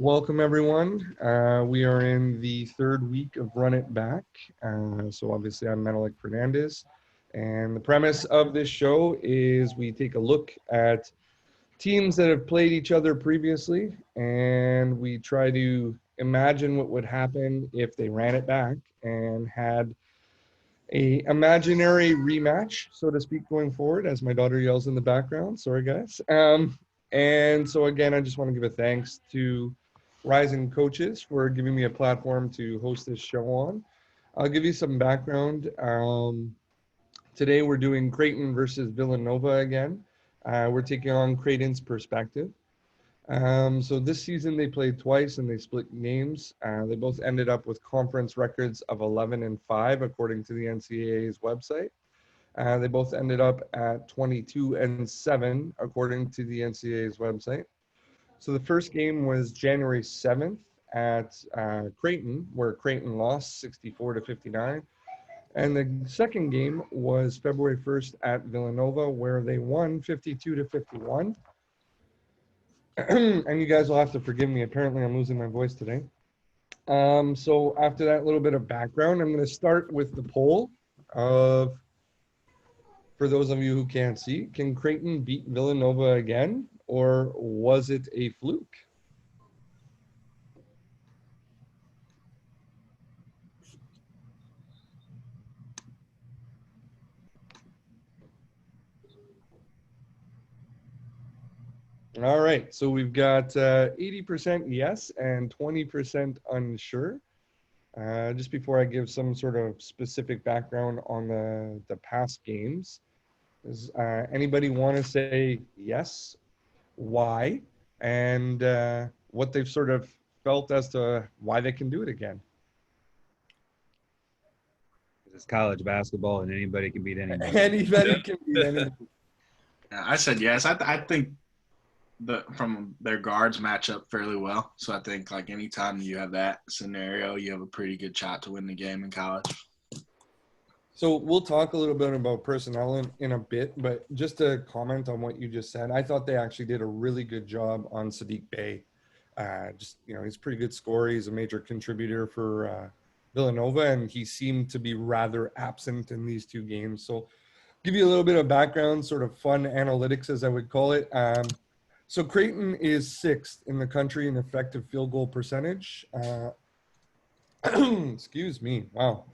Welcome, everyone. We are in the third week of Run It Back. So obviously, I'm Menelik Fernandez. And the premise of this show is we take a look at teams that have played each other previously, and we try to imagine what would happen if they ran it back and had a imaginary rematch, so to speak, going forward, as my daughter yells in the background. Sorry, guys. And so again, I just want to give a thanks to Rising Coaches for giving me a platform to host this show on. I'll give you some background. Today we're doing Creighton versus Villanova again. We're taking on Creighton's perspective. So this season they played twice and they split games. They both ended up with conference records of 11-5 according to the NCAA's website. They both ended up at 22-7 according to the NCAA's website. So the first game was January 7th at Creighton, where Creighton lost 64-59. And the second game was February 1st at Villanova, where they won 52-51. And you guys will have to forgive me. Apparently, I'm losing my voice today. So after that little bit of background, I'm going to start with the poll of, for those of you who can't see, can Creighton beat Villanova again, or was it a fluke? All right, so we've got 80% yes and 20% unsure. Just before I give some sort of specific background on the past games, does anybody want to say yes, why, and what they've sort of felt as to why they can do it again? It's college basketball, and anybody can beat anybody. Anybody can beat anybody. I said yes. I think from their guards match up fairly well. So I think like anytime you have that scenario, you have a pretty good shot to win the game in college. So we'll talk a little bit about personnel in a bit, but just to comment on what you just said, I thought they actually did a really good job on Sadiq Bey. He's a pretty good scorer. He's a major contributor for Villanova, and he seemed to be rather absent in these two games. So give you a little bit of background, sort of fun analytics, as I would call it. So Creighton is sixth in the country in effective field goal percentage. Excuse me. Wow.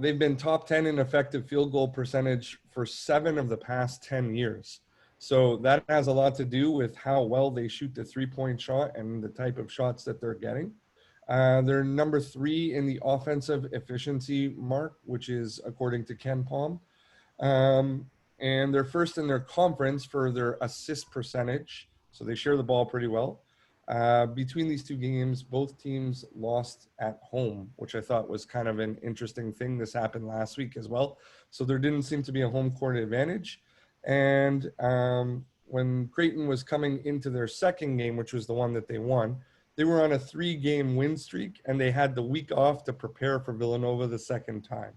They've been top 10 in effective field goal percentage for 7 of the past 10 years. So that has a lot to do with how well they shoot the three-point shot and the type of shots that they're getting. They're number 3 in the offensive efficiency mark, which is according to Ken Palm. And they're first in their conference for their assist percentage. So they share the ball pretty well. Between these two games, both teams lost at home, which I thought was kind of an interesting thing. This happened last week as well. So there didn't seem to be a home court advantage. And when Creighton was coming into their second game, which was the one that they won, they were on a 3-game win streak, and they had the week off to prepare for Villanova the second time.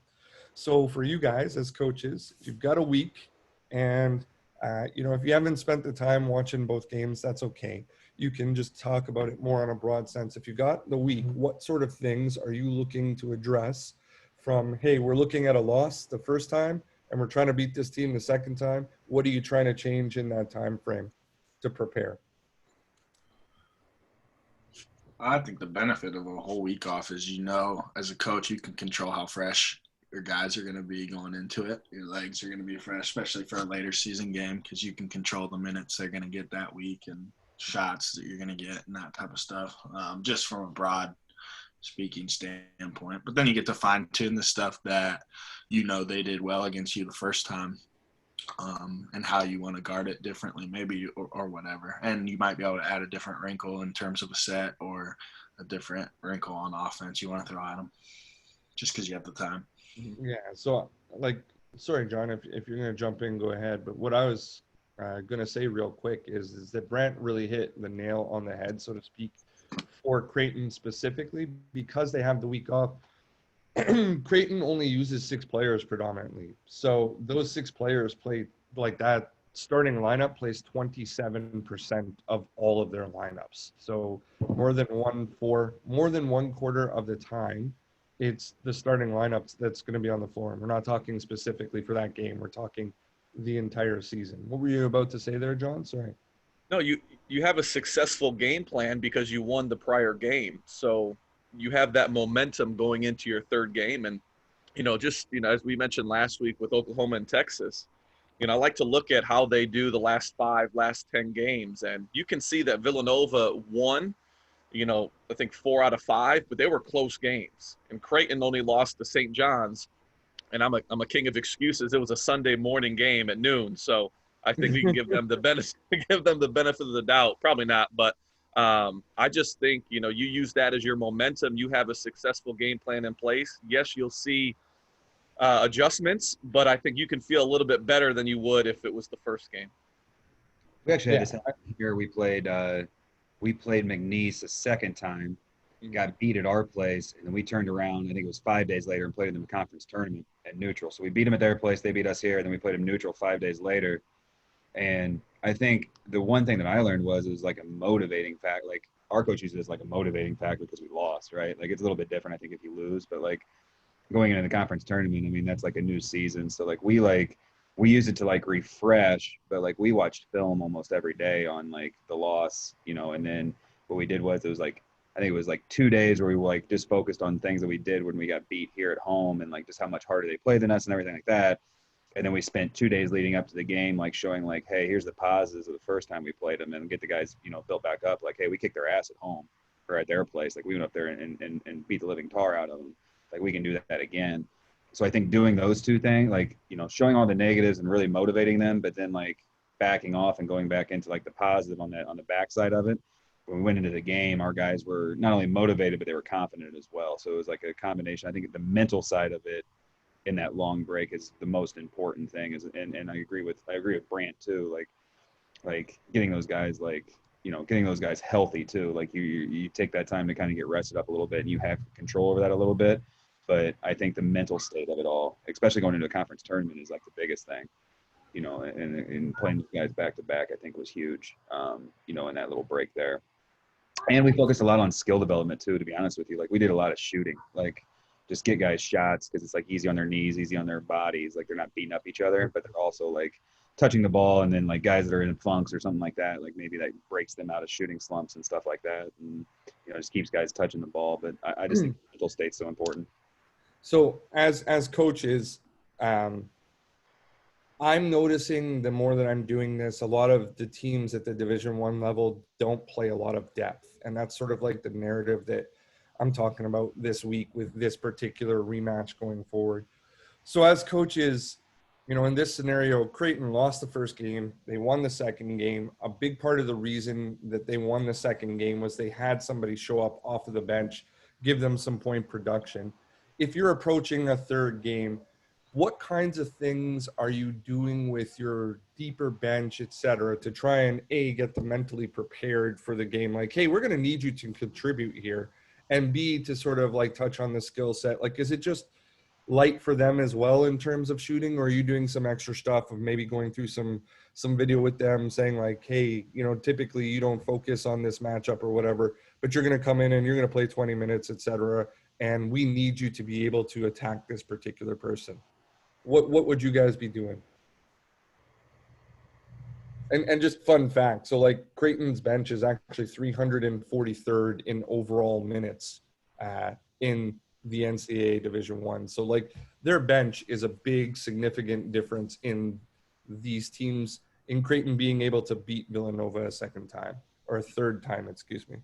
So for you guys as coaches, you've got a week, and if you haven't spent the time watching both games, that's okay. You can just talk about it more on a broad sense. If you got the week, what sort of things are you looking to address from, hey, we're looking at a loss the first time and we're trying to beat this team the second time? What are you trying to change in that time frame to prepare? I think the benefit of a whole week off is, as a coach, you can control how fresh your guys are going to be going into it. Your legs are going to be fresh, especially for a later season game, because you can control the minutes they're going to get that week and shots that you're going to get and that type of stuff, just from a broad speaking standpoint. But then you get to fine tune the stuff that they did well against you the first time, and how you want to guard it differently, maybe, or whatever. And you might be able to add a different wrinkle in terms of a set, or a different wrinkle on offense you want to throw at them, just because you have the time. Yeah. So, sorry, John, if you're going to jump in, go ahead. But what I was going to say real quick is that Brant really hit the nail on the head, so to speak, for Creighton specifically, because they have the week off. Creighton only uses 6 players predominantly. So those 6 players play like that starting lineup plays 27% of all of their lineups. So more than one quarter of the time, it's the starting lineups that's going to be on the floor. And we're not talking specifically for that game. We're talking the entire season. What were you about to say there, John? Sorry. No, you have a successful game plan because you won the prior game. So you have that momentum going into your third game. And, just, as we mentioned last week with Oklahoma and Texas, I like to look at how they do the last 10 games. And you can see that Villanova won, I think 4 out of 5, but they were close games. And Creighton only lost to St. John's. And I'm a king of excuses. It was a Sunday morning game at noon. So I think we can give them the benefit of the doubt. Probably not, but I just think you use that as your momentum. You have a successful game plan in place. Yes, you'll see adjustments, but I think you can feel a little bit better than you would if it was the first game. We actually had this here. We played McNeese a second time, got beat at our place, and then we turned around. I think it was 5 days later and played them in the conference tournament at neutral. So we beat them at their place. They beat us here. And then we played them neutral 5 days later. And I think the one thing that I learned was it was like a motivating fact. Like our coach uses it as like a motivating factor because we lost, right? Like it's a little bit different, I think, if you lose. But like going into the conference tournament, I mean, that's like a new season. So like we use it to like refresh, but like we watched film almost every day on like the loss, and then what we did was it was like, I think it was like 2 days where we like just focused on things that we did when we got beat here at home and like just how much harder they played than us and everything like that. And then we spent 2 days leading up to the game, like showing like, hey, here's the positives of the first time we played them and get the guys, built back up. Like, hey, we kicked their ass at home or at their place. Like we went up there and beat the living tar out of them. Like we can do that again. So I think doing those two things, like, showing all the negatives and really motivating them, but then like backing off and going back into like the positive on the backside of it. When we went into the game, our guys were not only motivated, but they were confident as well. So it was like a combination. I think the mental side of it in that long break is the most important thing. And I agree with Brant too. Like getting those guys getting those guys healthy too. Like you take that time to kind of get rested up a little bit and you have control over that a little bit. But I think the mental state of it all, especially going into a conference tournament, is like the biggest thing. And playing those guys back to back, I think was huge. In that little break there. And we focused a lot on skill development too, to be honest with you. Like we did a lot of shooting, like just get guys shots because it's like easy on their knees, easy on their bodies. Like they're not beating up each other, but they're also like touching the ball. And then like guys that are in funks or something like that, like maybe that breaks them out of shooting slumps and stuff like that. And, just keeps guys touching the ball. But I just think mental state's so important. So as coaches, I'm noticing the more that I'm doing this, a lot of the teams at the Division I level don't play a lot of depth. And that's sort of like the narrative that I'm talking about this week with this particular rematch going forward. So as coaches, in this scenario, Creighton lost the first game. They won the second game. A big part of the reason that they won the second game was they had somebody show up off of the bench, give them some point production. If you're approaching a third game, what kinds of things are you doing with your deeper bench, et cetera, to try and get them mentally prepared for the game? Like, hey, we're going to need you to contribute here. And B, to sort of like touch on the skill set. Like, is it just light for them as well in terms of shooting? Or are you doing some extra stuff of maybe going through some video with them saying like, hey, typically you don't focus on this matchup or whatever, but you're going to come in and you're going to play 20 minutes, et cetera. And we need you to be able to attack this particular person. What would you guys be doing? And just fun fact. So like Creighton's bench is actually 343rd in overall minutes in the NCAA Division I. So like their bench is a big significant difference in these teams, in Creighton being able to beat Villanova a second time or a third time, excuse me.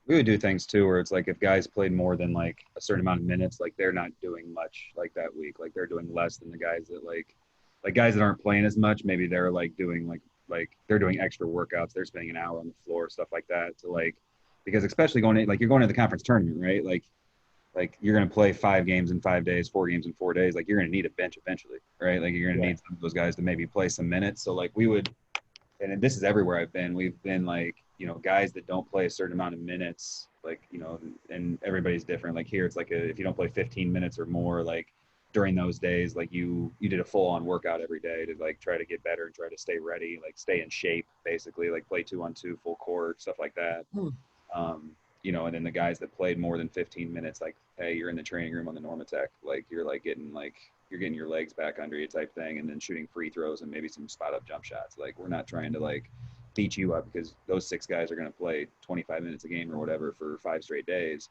We would do things too where it's like if guys played more than like a certain amount of minutes, like they're not doing much like that week. Like they're doing less than the guys that like guys that aren't playing as much. Maybe they're like doing like they're doing extra workouts. They're spending an hour on the floor, stuff like that. To like, because especially you're going to the conference tournament, right? Like you're going to play 5 games in 5 days, 4 games in 4 days. Like you're going to need a bench eventually, right? Like you're going to need some of those guys to maybe play some minutes. So like we would, and this is everywhere I've been. We've been like, guys that don't play a certain amount of minutes, like, and everybody's different. Like here, it's like if you don't play 15 minutes or more, like during those days, like you did a full on workout every day to like try to get better and try to stay ready, like stay in shape, basically, like play 2-on-2 full court, stuff like that. And then the guys that played more than 15 minutes, like, hey, you're in the training room on the Normatec, like you're getting your legs back under you type thing, and then shooting free throws and maybe some spot up jump shots. Like we're not trying to like beat you up because those 6 guys are going to play 25 minutes a game or whatever for 5 straight days.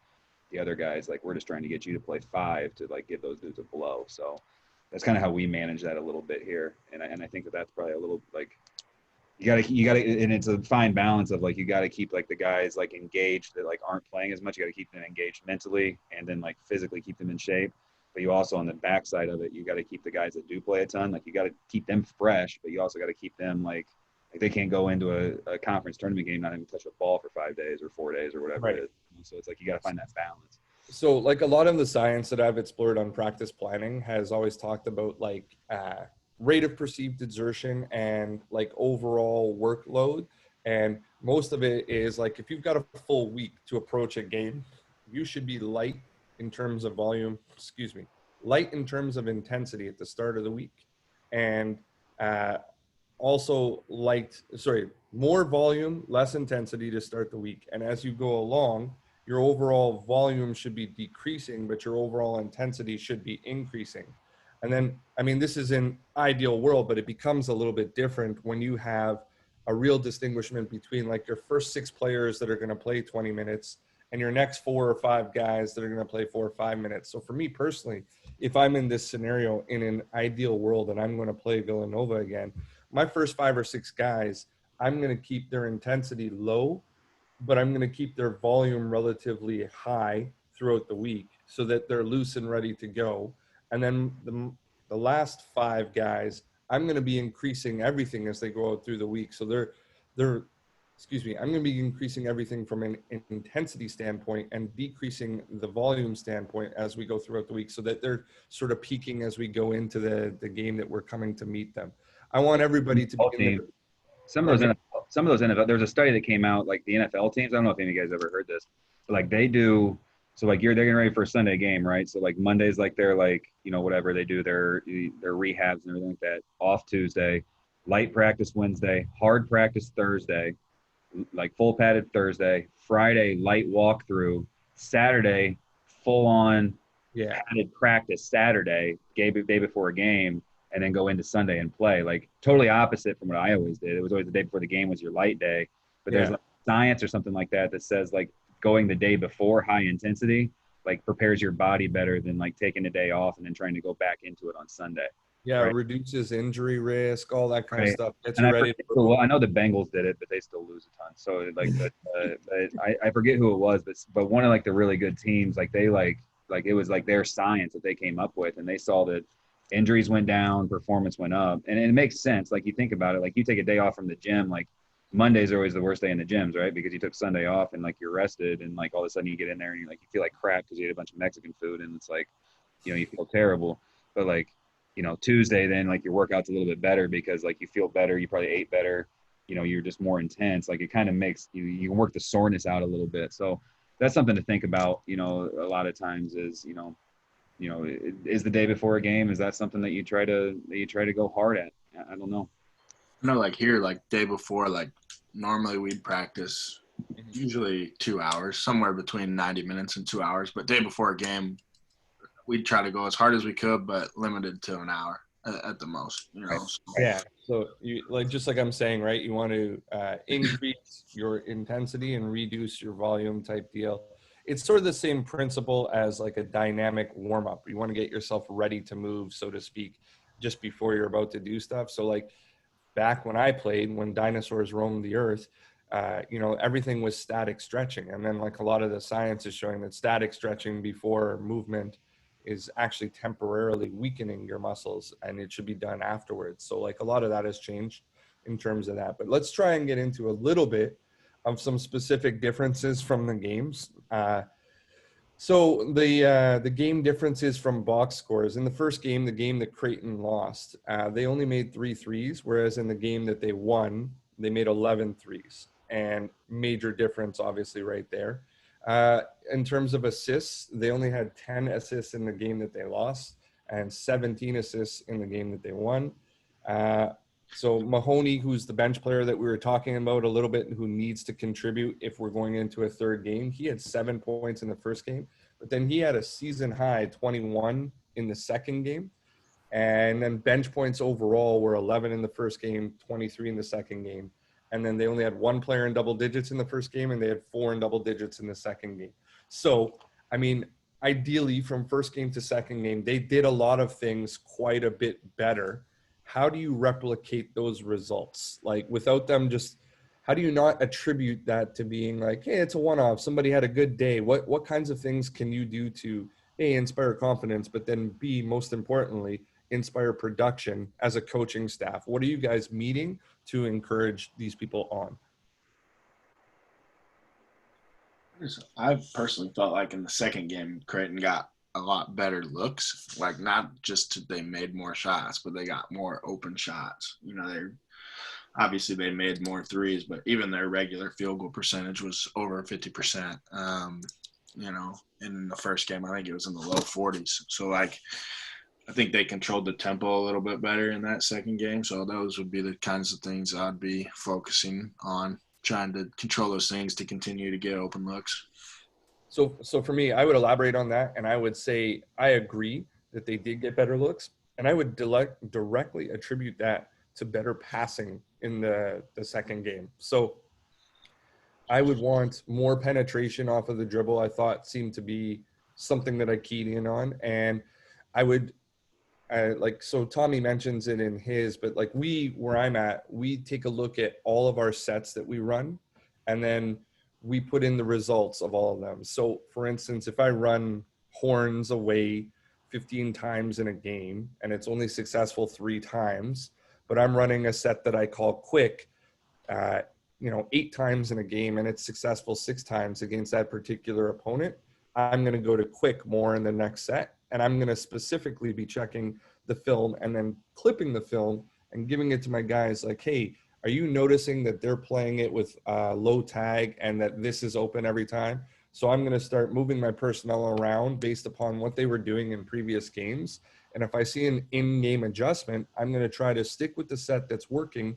The other guys, like we're just trying to get you to play 5 to like give those dudes a blow. So that's kind of how we manage that a little bit here. And I think that's probably a little like, you gotta, and it's a fine balance of like, you gotta keep like the guys like engaged that like aren't playing as much. You gotta keep them engaged mentally and then like physically keep them in shape. But you also, on the backside of it, you got to keep the guys that do play a ton, like you got to keep them fresh, but you also got to keep them like they can't go into a conference tournament game not even touch a ball for 5 days or 4 days or whatever it is. So it's like you got to find that balance. So like a lot of the science that I've explored on practice planning has always talked about like rate of perceived exertion and like overall workload. And most of it is like, if you've got a full week to approach a game, you should be light in terms of volume, light in terms of intensity at the start of the week. And also more volume, less intensity to start the week. And as you go along, your overall volume should be decreasing, but your overall intensity should be increasing. And then, I mean, this is an ideal world, but it becomes a little bit different when you have a real distinguishment between like your first 6 players that are going to play 20 minutes and your next 4 or 5 guys that are going to play 4 or 5 minutes. So for me personally, if I'm in this scenario in an ideal world and I'm going to play Villanova again, my first 5 or 6 guys, I'm going to keep their intensity low, but I'm going to keep their volume relatively high throughout the week so that they're loose and ready to go. And then the last 5 guys, I'm going to be increasing everything as they go out through the week. So I'm going to be increasing everything from an intensity standpoint and decreasing the volume standpoint as we go throughout the week so that they're sort of peaking as we go into the game that we're coming to meet them. I want everybody to be in the, some of those NFL, there's a study that came out, like the NFL teams. I don't know if any of you guys ever heard this, but like they do. So like they're getting ready for a Sunday game, right? So like Mondays, like they're like, whatever they do, their rehabs and everything like that. Off Tuesday, light practice Wednesday, hard practice Thursday, like full padded Thursday, Friday, light walkthrough, Saturday, full on padded practice Saturday, day before a game, and then go into Sunday and play. Like totally opposite from what I always did. It was always the day before the game was your light day, but there's like science or something like that says like going the day before high intensity, like prepares your body better than like taking a day off and then trying to go back into it on Sunday. Yeah, right? Reduces injury risk, all that kind of stuff. Gets you ready. Well, I know the Bengals did it, but they still lose a ton. So like, I forget who it was, but one of like the really good teams, like they like it was like their science that they came up with, and they saw that injuries went down, performance went up, and it makes sense. Like you think about it, like you take a day off from the gym, like Mondays are always the worst day in the gyms, right? Because you took Sunday off and like you're rested, and like all of a sudden you get in there and you feel like crap because you ate a bunch of Mexican food, and it's like, you feel terrible. But like, Tuesday, then like your workout's a little bit better because like you feel better, you probably ate better, you're just more intense. Like it kind of makes you can work the soreness out a little bit. So that's something to think about, a lot of times is, is the day before a game, is that something that you try to go hard at? I don't know. I know, like here, like day before, like normally we'd practice usually 2 hours, somewhere between 90 minutes and 2 hours. But day before a game, we'd try to go as hard as we could, but limited to an hour at the most. Yeah. So you just like I'm saying, right? You want to increase your intensity and reduce your volume type deal. It's sort of the same principle as like a dynamic warm up. You want to get yourself ready to move, so to speak, just before you're about to do stuff. So like back when I played, when dinosaurs roamed the earth, everything was static stretching. And then like a lot of the science is showing that static stretching before movement is actually temporarily weakening your muscles, and it should be done afterwards. So like a lot of that has changed in terms of that. But let's try and get into a little bit of some specific differences from the games. So the game differences from box scores. In the first game, the game that Creighton lost, they only made 3 threes, whereas in the game that they won, they made 11 threes. And major difference, obviously, right there. In terms of assists, they only had 10 assists in the game that they lost, and 17 assists in the game that they won. So Mahoney, who's the bench player that we were talking about a little bit, who needs to contribute if we're going into a third game, he had 7 points in the first game, but then he had a season high 21 in the second game. And then bench points overall were 11 in the first game, 23 in the second game. And then they only had 1 player in double digits in the first game, and they had 4 in double digits in the second game. So, I mean, ideally from first game to second game, they did a lot of things quite a bit better. How do you replicate those results? Like without them just, how do you not attribute that to being like, hey, it's a one-off, somebody had a good day? What kinds of things can you do to, A, inspire confidence, but then B, most importantly, inspire production as a coaching staff? What are you guys meeting to encourage these people on? I've personally felt like in the second game, Creighton got a lot better looks. Like not just they made more shots, but they got more open shots. You know, they made more threes, but even their regular field goal percentage was over 50%. You know, in the first game, I think it was in the low 40s. So like, I think they controlled the tempo a little bit better in that second game. So those would be the kinds of things I'd be focusing on, trying to control those things to continue to get open looks. So for me, I would elaborate on that, and I would say I agree that they did get better looks, and I would directly attribute that to better passing in the second game. So I would want more penetration off of the dribble. I thought seemed to be something that I keyed in on, and I would so Tommy mentions it in his, but like where I'm at, we take a look at all of our sets that we run, and then we put in the results of all of them. So for instance, if I run horns away 15 times in a game and it's only successful 3 times, but I'm running a set that I call quick, 8 times in a game and it's successful 6 times against that particular opponent, I'm going to go to quick more in the next set. And I'm going to specifically be checking the film and then clipping the film and giving it to my guys like, hey, are you noticing that they're playing it with low tag and that this is open every time? So I'm going to start moving my personnel around based upon what they were doing in previous games. And if I see an in-game adjustment, I'm going to try to stick with the set that's working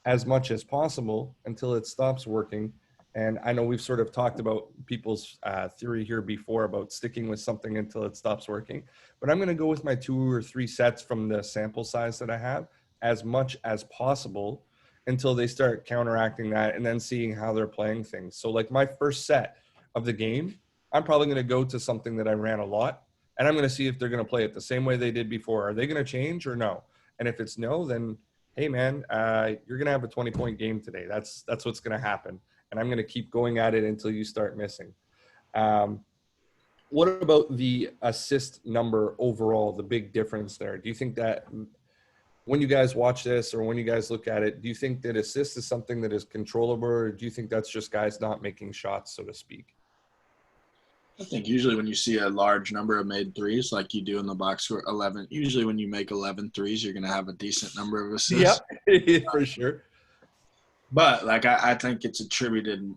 as much as possible until it stops working. And I know we've sort of talked about people's theory here before about sticking with something until it stops working. But I'm going to go with my 2 or 3 sets from the sample size that I have as much as possible until they start counteracting that and then seeing how they're playing things. So like my first set of the game, I'm probably going to go to something that I ran a lot, and I'm going to see if they're going to play it the same way they did before. Are they going to change or no? And if it's no, then, hey, man, you're going to have a 20-point game today. That's what's going to happen. And I'm going to keep going at it until you start missing. What about the assist number overall, the big difference there? Do you think that when you guys watch this or when you guys look at it, do you think that assist is something that is controllable, or do you think that's just guys not making shots, so to speak? I think usually when you see a large number of made threes, like you do in the box score 11, usually when you make 11 threes, you're going to have a decent number of assists. Yeah, for sure. But like I think it's attributed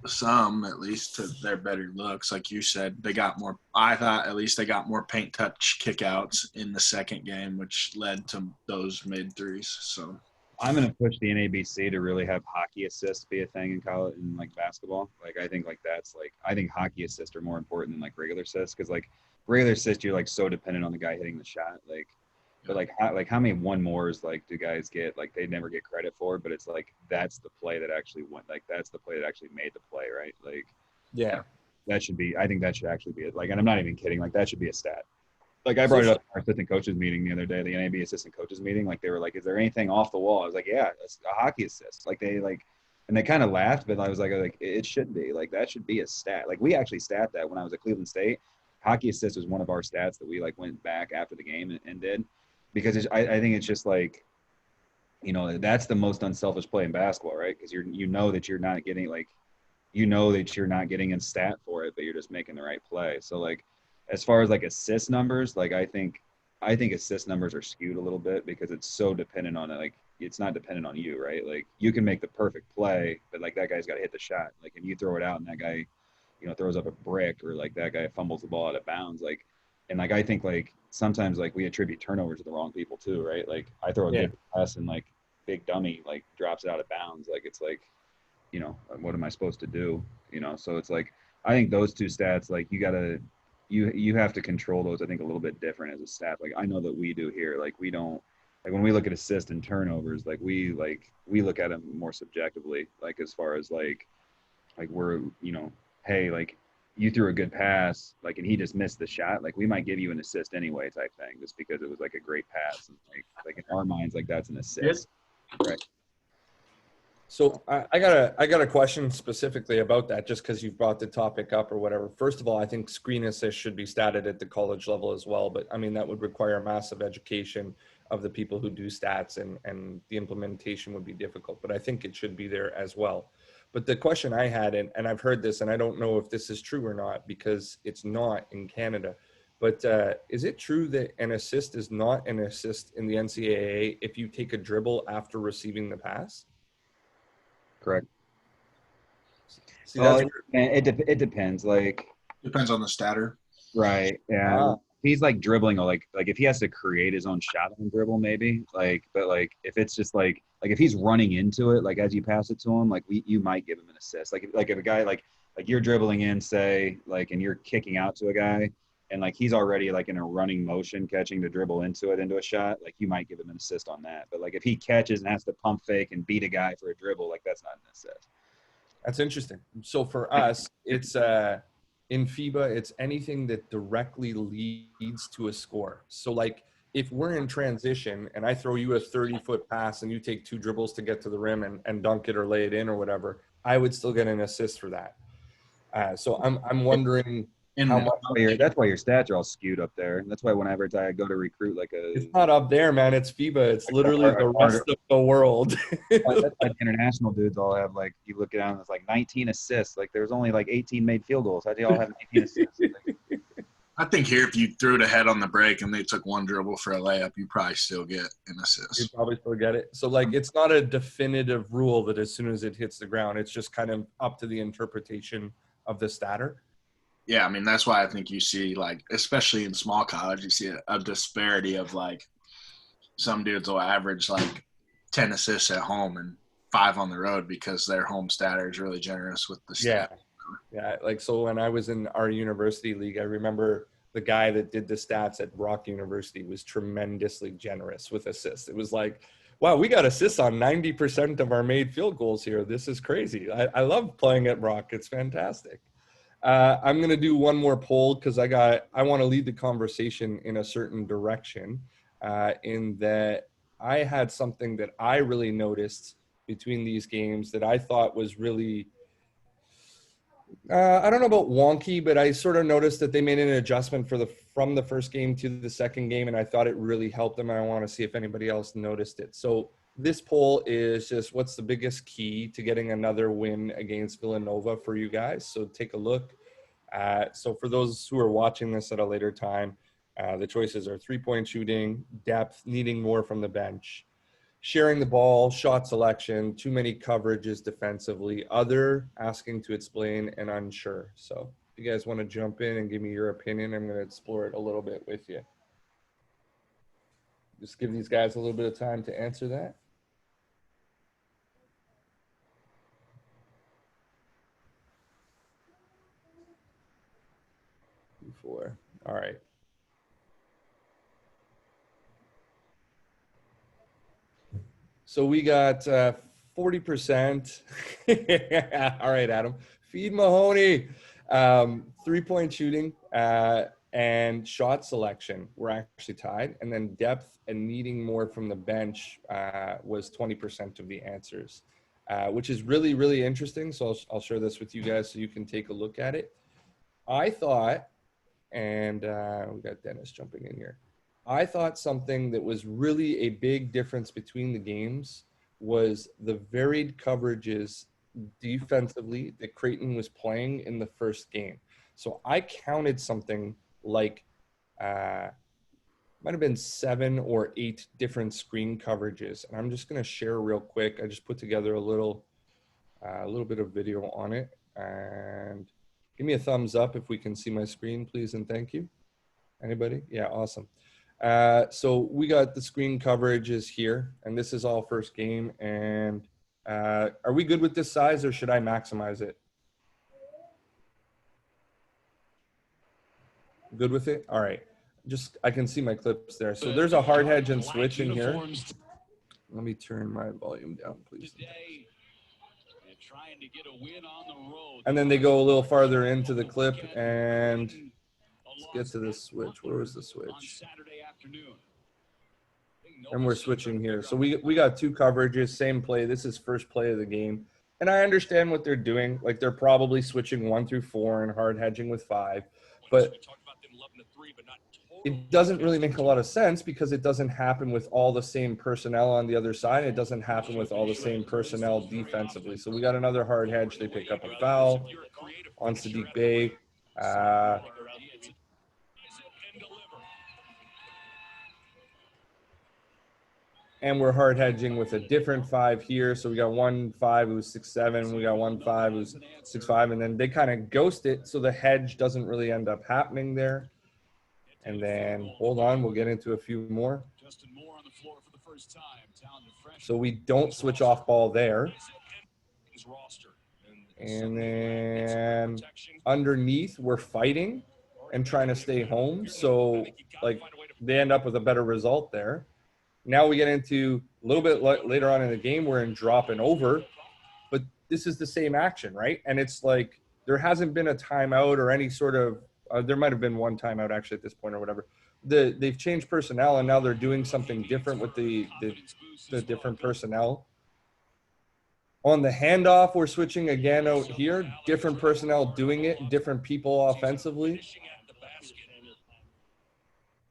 some at least to their better looks. Like you said, they got more. I thought at least they got more paint touch kickouts in the second game, which led to those made threes. So I'm going to push the NABC to really have hockey assists be a thing in college and like basketball. Like I think like that's like I think hockey assists are more important than like regular assists, because like regular assists you're like so dependent on the guy hitting the shot. Like, but like how many one mores like do guys get? Like they never get credit for, but it's like that's the play that actually went. Like that's the play that actually made the play, right? Like yeah, that should be. I think that should actually be it. Like, and I'm not even kidding. Like that should be a stat. Like I brought it up in our assistant coaches meeting the other day, the NAB assistant coaches meeting. Like they were like, "Is there anything off the wall?" I was like, "Yeah, it's a hockey assist." Like they like, and they kind of laughed, but I was like, it should be. Like that should be a stat. Like we actually stat that when I was at Cleveland State. Hockey assist was one of our stats that we like went back after the game and did, because I think it's just like, you know, that's the most unselfish play in basketball, right? Because you know that you're not getting like, you know that you're not getting a stat for it, but you're just making the right play. So like, as far as like assist numbers, like I think assist numbers are skewed a little bit because it's so dependent on it. Like it's not dependent on you, right? Like you can make the perfect play, but like that guy's got to hit the shot. Like, and you throw it out and that guy, you know, throws up a brick, or like that guy fumbles the ball out of bounds. Like, And like I think like sometimes like we attribute turnovers to the wrong people too, right? Like I throw a good pass and like big dummy like drops it out of bounds. Like it's like, what am I supposed to do? So it's like I think those two stats, like you have to control those, I think, a little bit different as a stat. Like I know that we do here. Like we don't, like when we look at assists and turnovers, like we look at them more subjectively, like as far as like we're, hey, like you threw a good pass, like, and he just missed the shot, like we might give you an assist anyway type thing, just because it was like a great pass. And like in our minds, like that's an assist. Right. So I got a question specifically about that, just because you've brought the topic up or whatever. First of all, I think screen assist should be statted at the college level as well, but I mean that would require massive education of the people who do stats, and the implementation would be difficult. But I think it should be there as well. But the question I had, and I've heard this, and I don't know if this is true or not because it's not in Canada, but is it true that an assist is not an assist in the NCAA if you take a dribble after receiving the pass? Correct. See, Well, that's it depends. Like, Depends on the statter. right. Yeah. He's like dribbling, or like if he has to create his own shot on dribble, maybe. Like, but like if it's just like if he's running into it, like as you pass it to him, like you might give him an assist. Like if a guy like you're dribbling in, say, like, and you're kicking out to a guy, and like he's already like in a running motion catching the dribble into a shot, like you might give him an assist on that. But like if he catches and has to pump fake and beat a guy for a dribble, like that's not an assist. That's interesting. So for us, it's in FIBA, it's anything that directly leads to a score. So like if we're in transition and I throw you a 30-foot pass and you take 2 dribbles to get to the rim and dunk it or lay it in or whatever, I would still get an assist for that. So I'm wondering how much. That's why your stats are all skewed up there. And that's why whenever I go to recruit it's not up there, man. It's FIBA. It's literally the rest of the world. Like international dudes all have, like, you look at them, it's like 19 assists. Like there's only like 18 made field goals. How do y'all have 19 assists? I think here, if you threw it ahead on the break and they took 1 dribble for a layup, you probably still get an assist. You probably still get it. So like it's not a definitive rule that as soon as it hits the ground, it's just kind of up to the interpretation of the statter. Yeah, I mean, that's why I think you see, like, especially in small college, you see a disparity of, like, some dudes will average, like, 10 assists at home and 5 on the road because their home statter is really generous with the stat. Yeah, like, so when I was in our university league, I remember the guy that did the stats at Brock University was tremendously generous with assists. It was like, wow, we got assists on 90% of our made field goals here. This is crazy. I love playing at Brock. It's fantastic. I'm going to do one more poll because I want to lead the conversation in a certain direction, in that I had something that I really noticed between these games that I thought was really, I don't know about wonky, but I sort of noticed that they made an adjustment from the first game to the second game, and I thought it really helped them. I want to see if anybody else noticed it. So this poll is just, what's the biggest key to getting another win against Villanova for you guys? So take a look. So for those who are watching this at a later time, the choices are 3-point shooting, depth, needing more from the bench, sharing the ball, shot selection, too many coverages defensively, other, asking to explain, and unsure. So if you guys want to jump in and give me your opinion, I'm going to explore it a little bit with you. Just give these guys a little bit of time to answer that. Before. All right. So we got 40%. All right, Adam. Feed Mahoney. 3-point shooting and shot selection were actually tied. And then depth and needing more from the bench was 20% of the answers, which is really, really interesting. So I'll share this with you guys so you can take a look at it. I thought, and we got Dennis jumping in here. I thought something that was really a big difference between the games was the varied coverages defensively that Creighton was playing in the first game. So I counted something like, might have been 7 or 8 different screen coverages. And I'm just going to share real quick. I just put together a little bit of video on it. And give me a thumbs up if we can see my screen, please, and thank you. Anybody? Yeah, awesome. So we got the screen coverage is here, and this is all first game. And are we good with this size, or should I maximize it? Good with it? All right. Just, I can see my clips there. So there's a hard hedge and switch in here. Let me turn my volume down, please. And then they go a little farther into the clip, and let's get to the switch. Where was the switch? And we're switching here. So we got two coverages, same play. This is first play of the game. And I understand what they're doing. Like, they're probably switching 1 through 4 and hard hedging with 5. But it doesn't really make a lot of sense because it doesn't happen with all the same personnel on the other side. It doesn't happen with all the same personnel defensively. So we got another hard hedge. They pick up a foul on Sadiq Bey. And we're hard hedging with a different 5 here. So we got 1-5 who's 6-7. We got 1-5 who's 6-5. And then they kind of ghost it. So the hedge doesn't really end up happening there. And then, hold on, we'll get into a few more. So we don't switch off ball there. And then underneath, we're fighting and trying to stay home. So, like, they end up with a better result there. Now we get into a little bit later on in the game, we're in drop and over. But this is the same action, right? And it's like there hasn't been a timeout or any sort of there might have been one timeout actually at this point or whatever. They've changed personnel, and now they're doing something different with the different personnel. On the handoff, we're switching again out here. Different personnel doing it, different people offensively.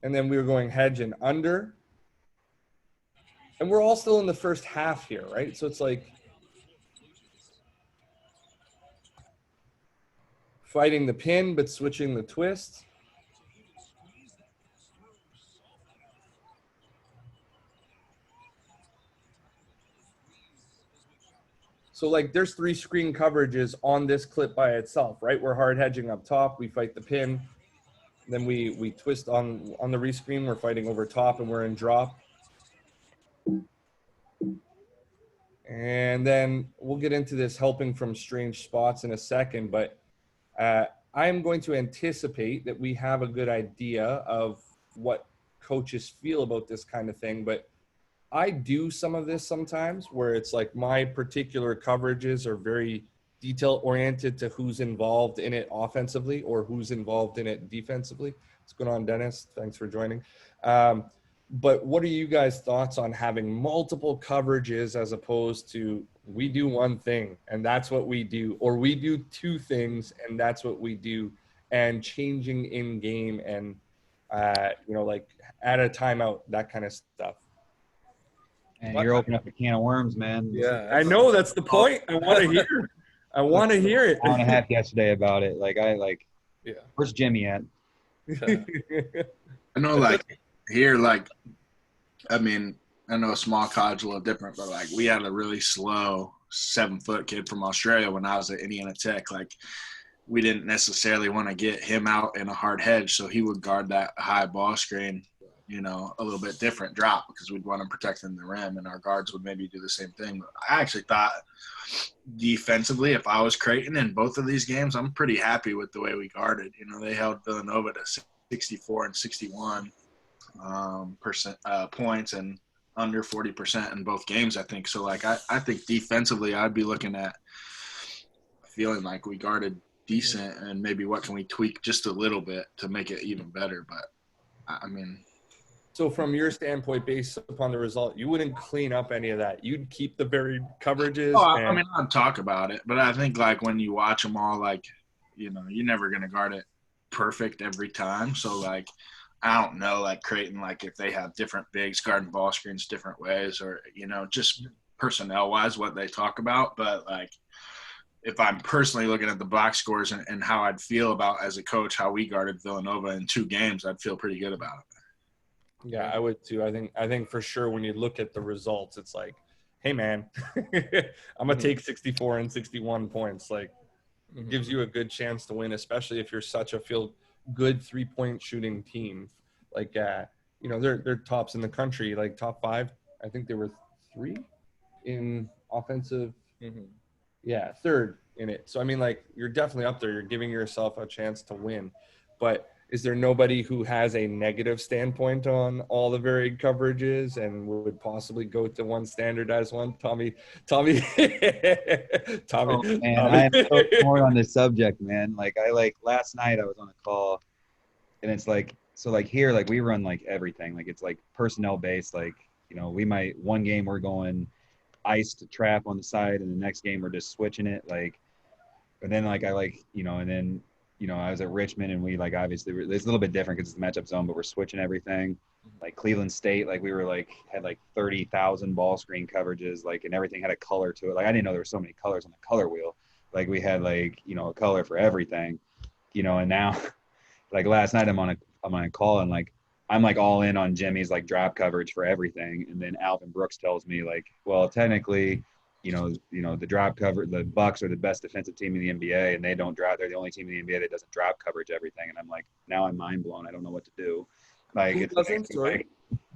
And then we were going hedge and under. And we're all still in the first half here, right? So it's like fighting the pin, but switching the twist. So, like, there's 3 screen coverages on this clip by itself, right? We're hard hedging up top. We fight the pin. Then we twist on the rescreen. We're fighting over top, and we're in drop. And then we'll get into this helping from strange spots in a second, but I'm going to anticipate that we have a good idea of what coaches feel about this kind of thing. But I do some of this sometimes where it's like my particular coverages are very detail oriented to who's involved in it offensively or who's involved in it defensively. What's going on, Dennis? Thanks for joining. But what are you guys' thoughts on having multiple coverages as opposed to we do one thing and that's what we do, or we do 2 things and that's what we do, and changing in game and, like at a timeout, that kind of stuff? And you're opening up a can of worms, man. Yeah, I know, that's the point. I want to hear. I want to hear it. Hour and a half yesterday about it. Yeah. Where's Jimmy at? I know, here, I mean, I know a small college a little different, but we had a really slow 7-foot kid from Australia when I was at Indiana Tech. We didn't necessarily want to get him out in a hard hedge, so he would guard that high ball screen, a little bit different drop because we'd want him protecting the rim, and our guards would maybe do the same thing. But I actually thought defensively, if I was Creighton in both of these games, I'm pretty happy with the way we guarded. They held Villanova to 64 and 61 points and under 40% in both games, I think. So, I think defensively I'd be looking at feeling like we guarded decent and maybe what can we tweak just a little bit to make it even better. But, I mean – so from your standpoint, based upon the result, you wouldn't clean up any of that. You'd keep the buried coverages. I mean, I'd talk about it. But I think, when you watch them all, you're never going to guard it perfect every time. So, I don't know, Creighton, if they have different bigs guarding ball screens different ways or, just personnel-wise what they talk about. But, if I'm personally looking at the box scores and how I'd feel about, as a coach, how we guarded Villanova in 2 games, I'd feel pretty good about it. Yeah, I would too. I think for sure when you look at the results, it's like, hey, man, I'm going to take 64 and 61 points. Gives you a good chance to win, especially if you're such a field good 3-point shooting team. Like, they're tops in the country, like top 5. I think they were 3 in offensive. Mm-hmm. Yeah, 3rd in it. So, I mean, like, you're definitely up there. You're giving yourself a chance to win. But is there nobody who has a negative standpoint on all the varied coverages and would possibly go to one standardized one? Tommy. Oh, man, I am so torn on this subject, man. Like, last night I was on a call, and it's like, so like here, like we run like everything. Like it's like personnel based. Like, one game we're going ice to trap on the side, and the next game we're just switching it. Like, and then like and then I was at Richmond, and we like obviously it's a little bit different because it's a matchup zone, but we're switching everything. Like Cleveland State, like we were like had like 30,000 ball screen coverages, like, and everything had a color to it. Like I didn't know there were so many colors on the color wheel. Like we had like a color for everything, and now like last night I'm on a call, and like I'm like all in on Jimmy's like drop coverage for everything, and then Alvin Brooks tells me like, well, technically, the drop cover, the Bucks are the best defensive team in the NBA, and they don't drop. They're the only team in the NBA that doesn't drop coverage everything, and I'm like, now I'm mind blown. I don't know what to do. Like, Who it's doesn't? Sorry, like,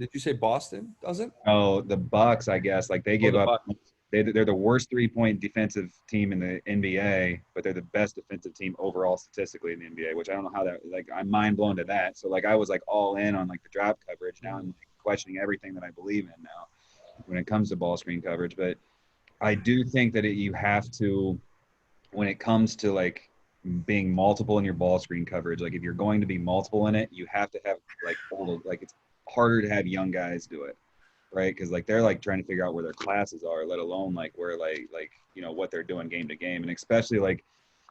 did you say Boston doesn't? oh, the Bucks, I guess, like they give the up. Bucks. They're the worst 3-point defensive team in the NBA, but they're the best defensive team overall statistically in the NBA, which I don't know how that, like, I'm mind blown to that. So like I was like all in on like the drop coverage. Now I'm like questioning everything that I believe in now when it comes to ball screen coverage. But I do think that you have to, when it comes to like being multiple in your ball screen coverage, like if you're going to be multiple in it, you have to have like it's harder to have young guys do it, right? Because like they're like trying to figure out where their classes are, let alone like where like what they're doing game to game. And especially like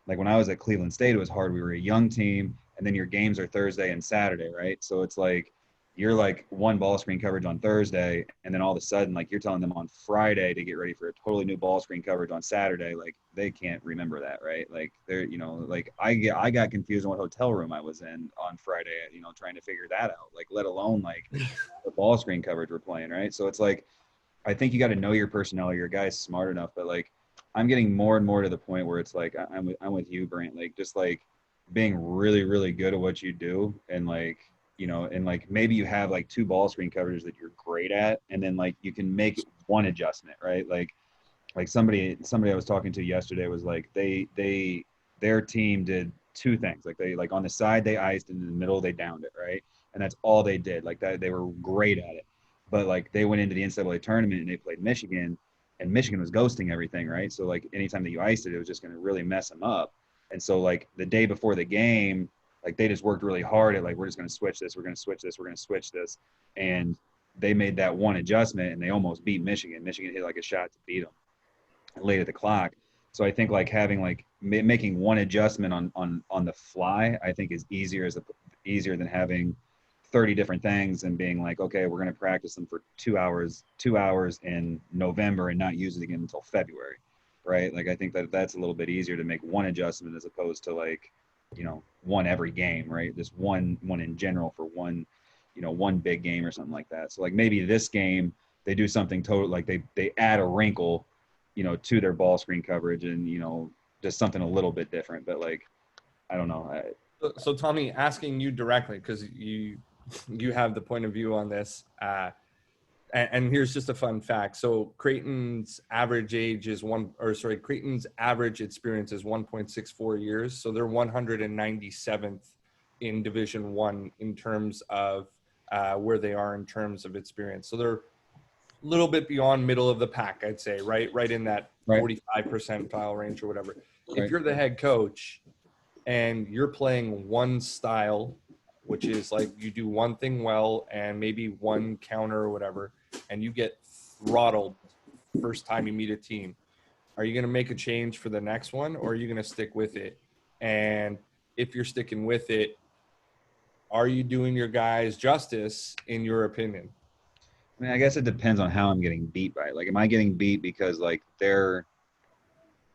when I was at Cleveland State, it was hard. We were a young team, and then your games are Thursday and Saturday, right? So it's like you're like one ball screen coverage on Thursday, and then all of a sudden like you're telling them on Friday to get ready for a totally new ball screen coverage on Saturday. Like they can't remember that, right? Like they're like I got confused on what hotel room I was in on Friday, trying to figure that out, like let alone like the ball screen coverage we're playing, right? So it's like I think you got to know your personnel. Your guy's smart enough, but like I'm getting more and more to the point where it's like I'm with you, Brant. Like just like being really really good at what you do, and like and like maybe you have like 2 ball screen coverages that you're great at, and then like you can make one adjustment, right? Like somebody I was talking to yesterday was like their team did 2 things. Like they like on the side they iced, and in the middle they downed it, right? And that's all they did. Like that they were great at it. But like they went into the NCAA tournament and they played Michigan, and Michigan was ghosting everything, right? So like anytime that you iced it, it was just going to really mess them up. And so like the day before the game, like they just worked really hard at like, we're just going to switch this, we're going to switch this, we're going to switch this. And they made that one adjustment, and they almost beat Michigan. Michigan hit like a shot to beat them late at the clock. So I think like having like making one adjustment on the fly, I think is easier than having 30 different things and being like, okay, we're going to practice them for 2 hours in November and not use it again until February, right? Like I think that's a little bit easier to make one adjustment as opposed to like one every game, right? Just one in general for one big game or something like that. So like maybe this game they do something total, like they add a wrinkle to their ball screen coverage, and just something a little bit different. But like I don't know. So Tommy, asking you directly, because you have the point of view on this, and here's just a fun fact. So Creighton's average age is Creighton's average experience is 1.64 years. So they're 197th in Division One in terms of where they are in terms of experience. So they're a little bit beyond middle of the pack, I'd say, right in that 45 percentile range or whatever. If you're the head coach and you're playing one style, which is like you do one thing well and maybe one counter or whatever, and you get throttled first time you meet a team, are you going to make a change for the next one, or are you going to stick with it? And if you're sticking with it, are you doing your guys justice in your opinion? I mean, I guess it depends on how I'm getting beat by it. Like, am I getting beat because like they're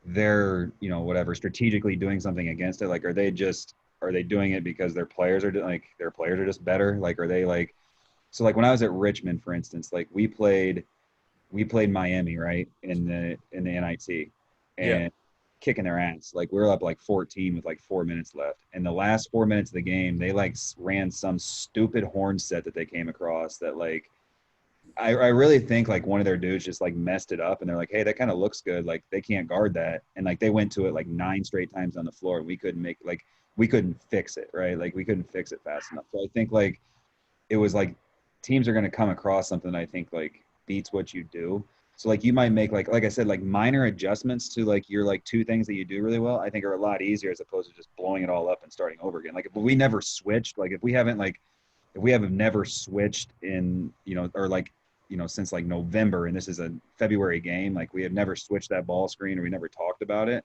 whatever strategically doing something against it? Like, are they doing it because their players are just better? Like, are they like, so like when I was at Richmond, for instance, like we played Miami, right, in the NIT, and kicking their ass. Like we were up like 14 with like 4 minutes left. And the last 4 minutes of the game, they like ran some stupid horn set that they came across that like I really think like one of their dudes just like messed it up and they're like, hey, that kind of looks good. Like they can't guard that. And like they went to it like 9 straight times on the floor and we couldn't fix it, right? Like we couldn't fix it fast enough. So I think like it was like teams are gonna come across something I think like beats what you do. So like you might make like I said, like minor adjustments to like your like 2 things that you do really well, I think are a lot easier as opposed to just blowing it all up and starting over again. Like if we never switched, like if we haven't never switched in, or like, since like November, and this is a February game, like we have never switched that ball screen or we never talked about it.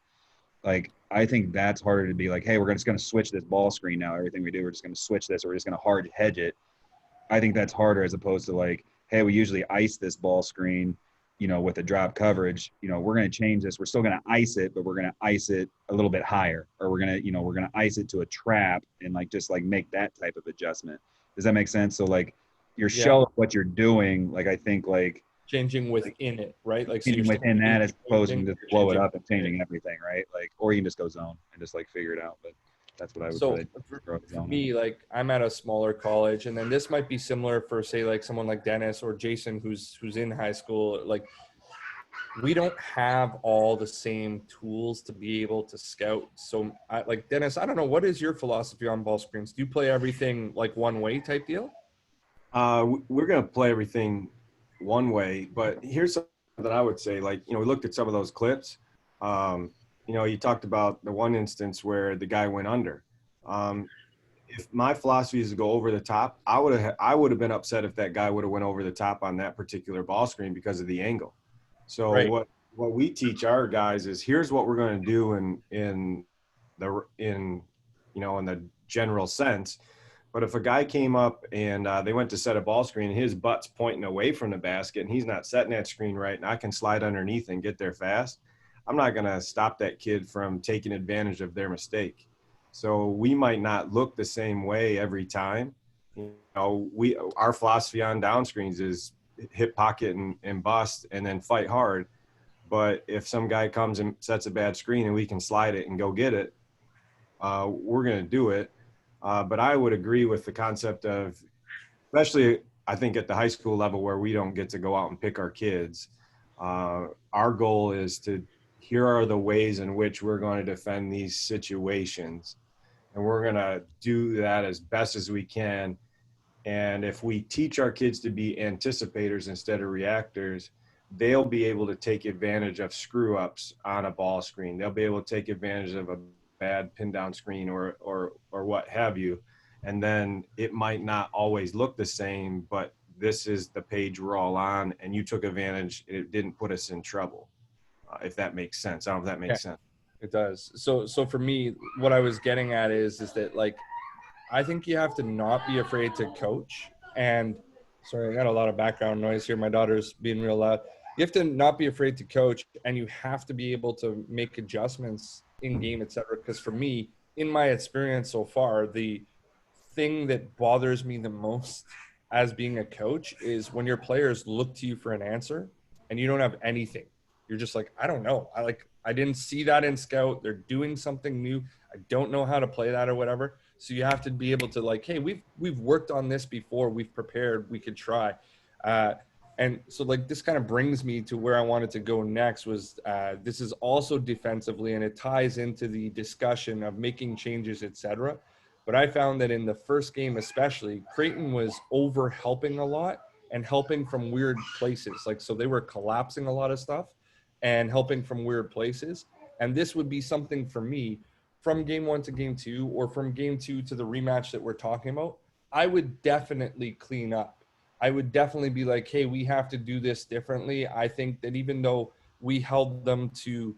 Like, I think that's harder to be like, hey, we're just going to switch this ball screen now. Everything we do, we're just going to switch this, or we're just going to hard hedge it. I think that's harder as opposed to like, hey, we usually ice this ball screen, with a drop coverage. We're going to change this. We're still going to ice it, but we're going to ice it a little bit higher, or we're going to ice it to a trap and like just like make that type of adjustment. Does that make sense? So like your shell of what you're doing, like I think like changing within it, right? Like so changing you're within that as opposed to just blow it changing up and changing everything, right? Like, or you can just go zone and just like figure it out. But that's what I would say. For me, like I'm at a smaller college, and then this might be similar for say like someone like Dennis or Jason who's in high school. Like we don't have all the same tools to be able to scout. So like Dennis, I don't know, what is your philosophy on ball screens? Do you play everything like one way type deal? We're going to play everything one way, but here's something that I would say, like, we looked at some of those clips. You talked about the one instance where the guy went under. If my philosophy is to go over the top, I would have been upset if that guy would have went over the top on that particular ball screen because of the angle. So right. what we teach our guys is here's what we're going to do in the general sense. But if a guy came up and they went to set a ball screen and his butt's pointing away from the basket and he's not setting that screen right and I can slide underneath and get there fast, I'm not going to stop that kid from taking advantage of their mistake. So we might not look the same way every time. Our philosophy on down screens is hit pocket and bust and then fight hard. But if some guy comes and sets a bad screen and we can slide it and go get it, we're going to do it. But I would agree with the concept of, especially I think at the high school level where we don't get to go out and pick our kids, our goal is to, here are the ways in which we're going to defend these situations. And we're going to do that as best as we can. And if we teach our kids to be anticipators instead of reactors, they'll be able to take advantage of screw ups on a ball screen. They'll be able to take advantage of a bad pin down screen or what have you. And then it might not always look the same, but this is the page we're all on and you took advantage. It didn't put us in trouble. If that makes sense. I don't know if that makes sense. It does. So for me, what I was getting at is that like, I think you have to not be afraid to coach. And sorry, I got a lot of background noise here. My daughter's being real loud. You have to not be afraid to coach, and you have to be able to make adjustments in game, et cetera. Because for me, in my experience so far, the thing that bothers me the most as being a coach is when your players look to you for an answer and you don't have anything. You're just like, I don't know. I didn't see that in scout. They're doing something new. I don't know how to play that or whatever. So you have to be able to like, hey, we've worked on this before. We've prepared. We could try. And so like this kind of brings me to where I wanted to go next was this is also defensively, and it ties into the discussion of making changes, etc. But I found that in the first game especially, Creighton was over helping a lot and helping from weird places. Like, so they were collapsing a lot of stuff and helping from weird places. And this would be something for me from game 1 to game 2, or from game 2 to the rematch that we're talking about. I would definitely clean up. I would definitely be like, hey, we have to do this differently. I think that even though we held them to,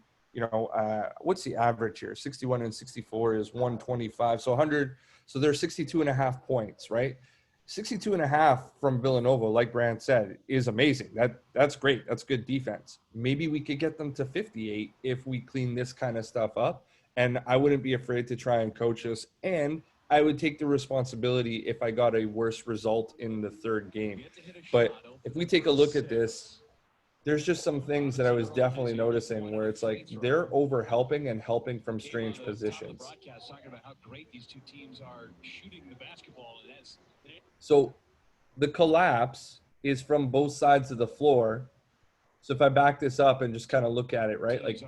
what's the average here? 61 and 64 is 125. So 100. So they're 62 and a half points, right? 62 and a half from Villanova, like Brant said, is amazing. That's great. That's good defense. Maybe we could get them to 58 if we clean this kind of stuff up. And I wouldn't be afraid to try and coach us. And I would take the responsibility if I got a worse result in the third game. But if we take a look at this, there's just some things that I was definitely noticing where it's like they're over helping and helping from strange positions. So the collapse is from both sides of the floor. So if I back this up and just kind of look at it, right? Like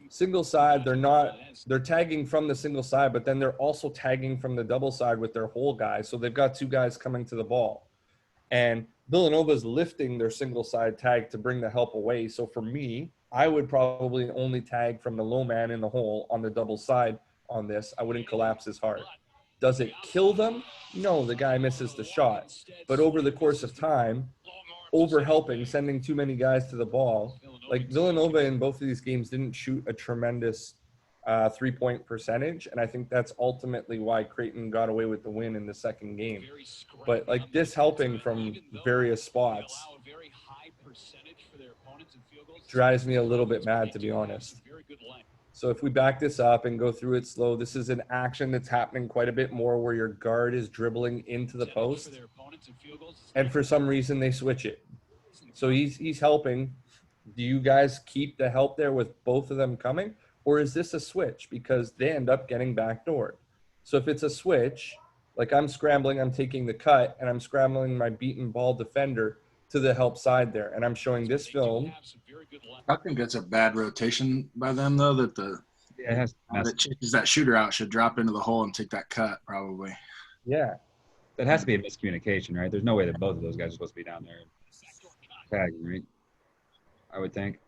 single side, they're tagging from the single side, but then they're also tagging from the double side with their whole guys. So they've got two guys coming to the ball. And Villanova's lifting their single side tag to bring the help away. So for me, I would probably only tag from the low man in the hole on the double side on this. I wouldn't collapse as hard. Does it kill them? No, the guy misses the shot. But over the course of time, over helping, sending too many guys to the ball. Like Villanova in both of these games didn't shoot a tremendous 3-point percentage. And I think that's ultimately why Creighton got away with the win in the second game. But like this helping from various spots drives me a little bit mad, to be honest. So if we back this up and go through it slow, this is an action that's happening quite a bit more where your guard is dribbling into the post. And for some reason they switch it. So he's helping. Do you guys keep the help there with both of them coming? Or is this a switch? Because they end up getting backdoored. So if it's a switch, like I'm scrambling, I'm taking the cut, and I'm scrambling my beaten ball defender to the help side there. And I'm showing this film. I think that's a bad rotation by them, though, that that chases that shooter out should drop into the hole and take that cut, probably. Yeah. That has to be a miscommunication, right? There's no way that both of those guys are supposed to be down there tagging, right? I would think.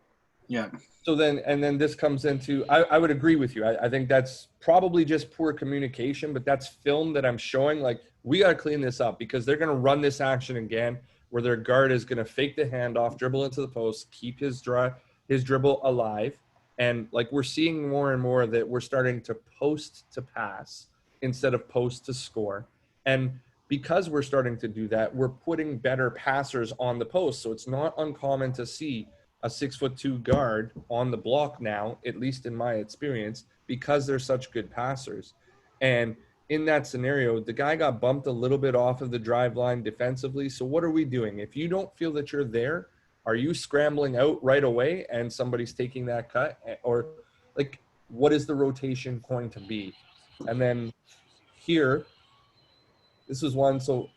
Yeah. So then this comes into, I would agree with you. I think that's probably just poor communication, but that's film that I'm showing. Like, we got to clean this up because they're going to run this action again where their guard is going to fake the handoff, dribble into the post, keep his dribble alive. And like, we're seeing more and more that we're starting to post to pass instead of post to score. And because we're starting to do that, we're putting better passers on the post. So it's not uncommon to see a 6'2" guard on the block now, at least in my experience, because they're such good passers. And in that scenario, the guy got bumped a little bit off of the drive line defensively. So what are we doing? If you don't feel that you're there, are you scrambling out right away and somebody's taking that cut? Or like, what is the rotation going to be? And then here, this was one. So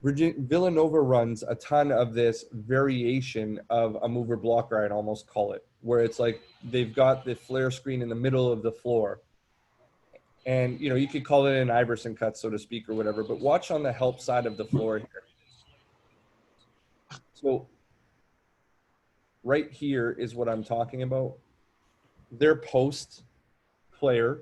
Villanova runs a ton of this variation of a mover blocker, I'd almost call it, where it's like they've got the flare screen in the middle of the floor. And, you could call it an Iverson cut, so to speak, or whatever, but watch on the help side of the floor here. So right here is what I'm talking about. Their post player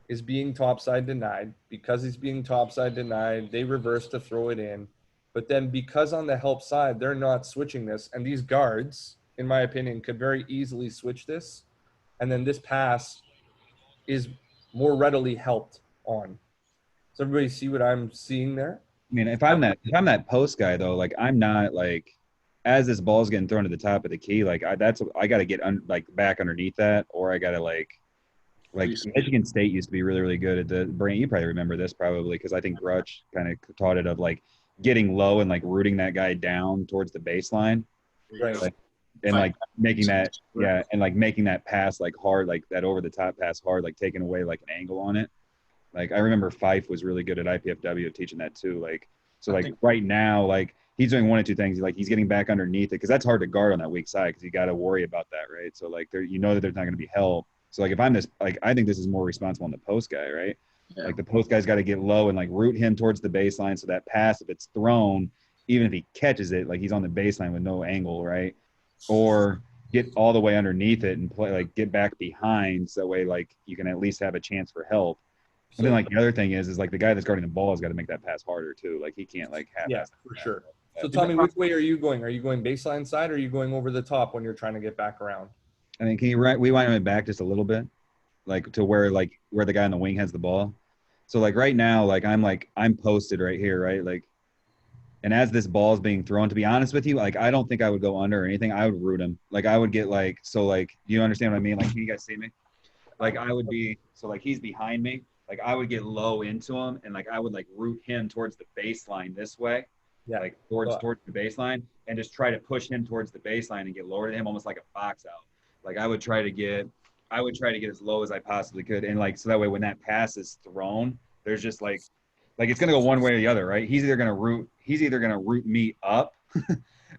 is being topside denied. Because he's being topside denied, they reverse to throw it in. But then because on the help side, they're not switching this. And these guards, in my opinion, could very easily switch this. And then this pass is more readily helped on. Does everybody see what I'm seeing there? I mean, if I'm that post guy though, like I'm not like, as this ball's getting thrown to the top of the key, like I got to get back underneath that, or I got to like Michigan State used to be really, really good at the brain. You probably remember this because I think Grutch kind of taught it of like getting low and like rooting that guy down towards the baseline. Right. And like making that, and like making that pass like hard, like that over the top pass hard, like taking away like an angle on it. Like I remember Fife was really good at IPFW teaching that too. Like, so like right now, like he's doing one of two things. Like he's getting back underneath it because that's hard to guard on that weak side because you got to worry about that, right? So like that there's not going to be help. So like if I'm this, like I think this is more responsible on the post guy, right? Yeah. Like the post guy's got to get low and like root him towards the baseline so that pass, if it's thrown, even if he catches it, like he's on the baseline with no angle, right? Or get all the way underneath it and play, like get back behind so that way like you can at least have a chance for help. And then like the other thing is like the guy that's guarding the ball has got to make that pass harder too. Like he can't like have for sure. So tell me, which way are you going? Are you going baseline side or are you going over the top when you're trying to get back around? I mean, can you rewind it back just a little bit? Like to where the guy on the wing has the ball. So like right now, like I'm posted right here, right? Like, and as this ball is being thrown, to be honest with you, like I don't think I would go under or anything. I would root him. Like I would get like, so like, you understand what I mean? Like, can you guys see me? Like I would be, so like he's behind me. Like I would get low into him and like I would like root him towards the baseline this way. like towards the baseline, and just try to push him towards the baseline and get lower to him, almost like a box out. Like I would try to get as low as I possibly could, and like so that way when that pass is thrown, there's just like it's gonna go one way or the other, right? He's either gonna root me up,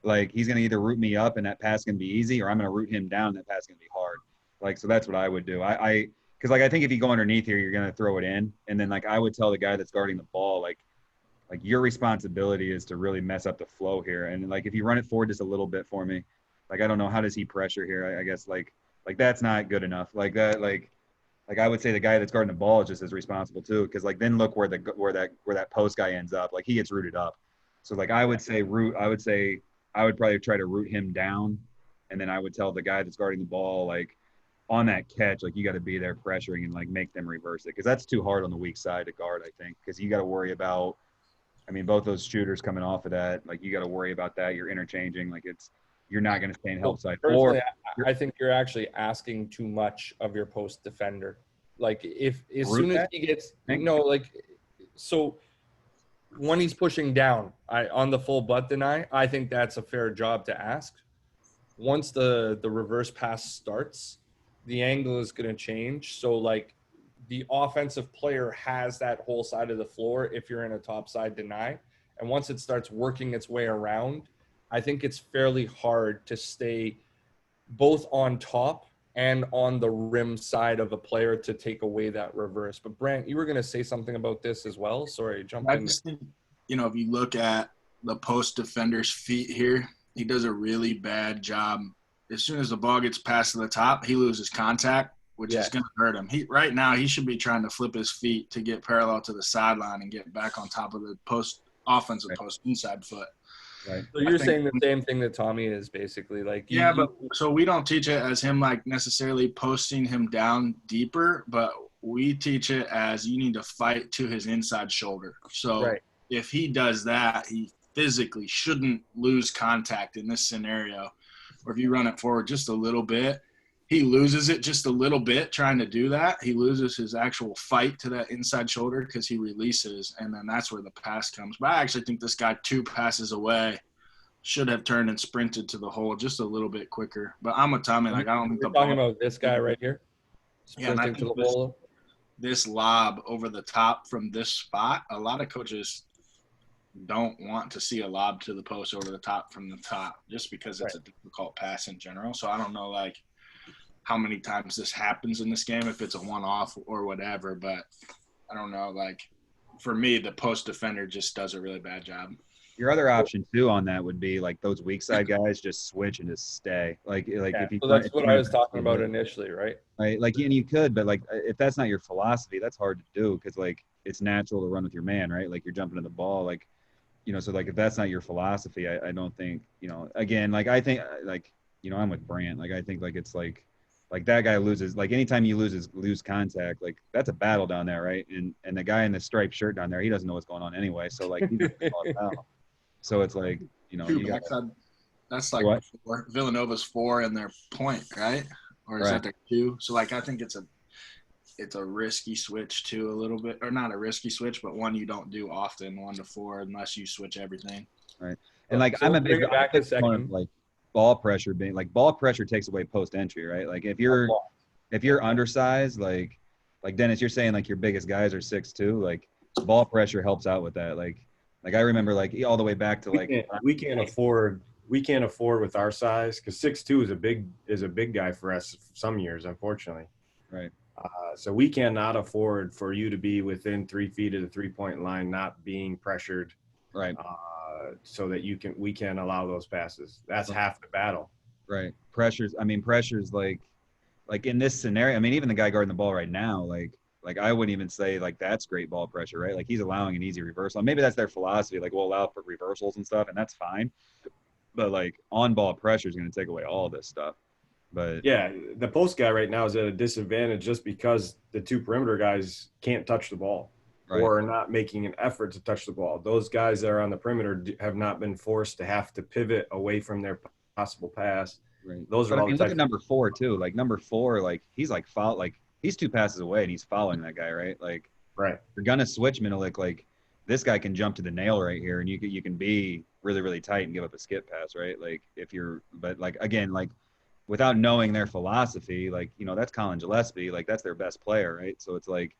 like he's gonna either root me up and that pass is gonna be easy, or I'm gonna root him down and that pass is gonna be hard. Like so that's what I would do. Because like I think if you go underneath here, you're gonna throw it in, and then like I would tell the guy that's guarding the ball like your responsibility is to really mess up the flow here, and like if you run it forward just a little bit for me, like I don't know how does he pressure here? I guess like that's not good enough. Like that like I would say the guy that's guarding the ball is just as responsible too, because like then look where that post guy ends up. Like he gets rooted up. So like I would probably try to root him down, and then I would tell the guy that's guarding the ball like on that catch, like you got to be there pressuring and like make them reverse it, because that's too hard on the weak side to guard, I think, because you got to worry about. I mean, both those shooters coming off of that, like you got to worry about that. You're interchanging, like you're not going to stay in help side. Personally, I think you're actually asking too much of your post defender. Like if as soon as he gets so when he's pushing down on the full butt deny, I think that's a fair job to ask. Once the reverse pass starts, the angle is going to change. So like the offensive player has that whole side of the floor if you're in a top side deny. And once it starts working its way around, I think it's fairly hard to stay both on top and on the rim side of a player to take away that reverse. But Brant, you were going to say something about this as well. Sorry, jump in. I just think, if you look at the post defender's feet here, he does a really bad job. As soon as the ball gets past to the top, he loses contact, which is going to hurt him. Right now, he should be trying to flip his feet to get parallel to the sideline and get back on top of the offensive post inside foot. Right. So you're saying the same thing that Tommy is basically like. But so we don't teach it as him like necessarily posting him down deeper, but we teach it as you need to fight to his inside shoulder. So if he does that, he physically shouldn't lose contact in this scenario. Or if you run it forward just a little bit, he loses it just a little bit trying to do that. He loses his actual fight to that inside shoulder because he releases, and then that's where the pass comes. But I actually think this guy 2 passes away should have turned and sprinted to the hole just a little bit quicker. But I'm with Tommy. Like I don't think you're talking about this guy right here. Sprinting to the hole. This lob over the top from this spot, a lot of coaches don't want to see a lob to the post over the top from the top just because it's a difficult pass in general. So I don't know like how many times this happens in this game, if it's a one-off or whatever, but I don't know. Like for me, the post defender just does a really bad job. Your other option too on that would be like those weak side guys just switch and just stay. Like if you. So that's what I was talking about initially, right? Right. Like and you could, but like if that's not your philosophy, that's hard to do because like it's natural to run with your man, right? Like you're jumping to the ball, like so like if that's not your philosophy, I don't think again like I think like I'm with Brant. Like I think like it's like that guy loses, like anytime you lose contact, like that's a battle down there, right? And the guy in the striped shirt down there, he doesn't know what's going on anyway. So like, so it's like, that's like Villanova's 4 and their point, right? Or is that their 2? So like, I think it's a risky switch too, a little bit, or not a risky switch, but one you don't do often, 1 to 4, unless you switch everything. Right. And like, so I'm a big back a second. Like, ball pressure takes away post entry, right? Like if you're undersized, like Dennis, you're saying like your biggest guys are 6'2", like ball pressure helps out with that. Like I remember like all the way back to like we can't afford with our size because 6'2" is a big guy for us some years, unfortunately. Right. So we cannot afford for you to be within 3 feet of the 3-point line, not being pressured. Right. So that we can allow those passes. That's half the battle. Right. Pressure's like in this scenario, I mean, even the guy guarding the ball right now, like I wouldn't even say like that's great ball pressure, right? Like he's allowing an easy reversal. Maybe that's their philosophy. Like we'll allow for reversals and stuff, and that's fine. But like on ball pressure is going to take away all this stuff. But yeah, the post guy right now is at a disadvantage just because the 2 perimeter guys can't touch the ball. Right. Or are not making an effort to touch the ball. Those guys that are on the perimeter have not been forced to have to pivot away from their possible pass. Right. Those are all. Look at number 4 too. Like number 4, like he's like he's 2 passes away and he's following that guy, right? Like right. You're gonna switch Minelik. Like this guy can jump to the nail right here, and you can be really, really tight and give up a skip pass, right? Like but like again, like without knowing their philosophy, like, that's Colin Gillespie, like that's their best player, right? So it's like,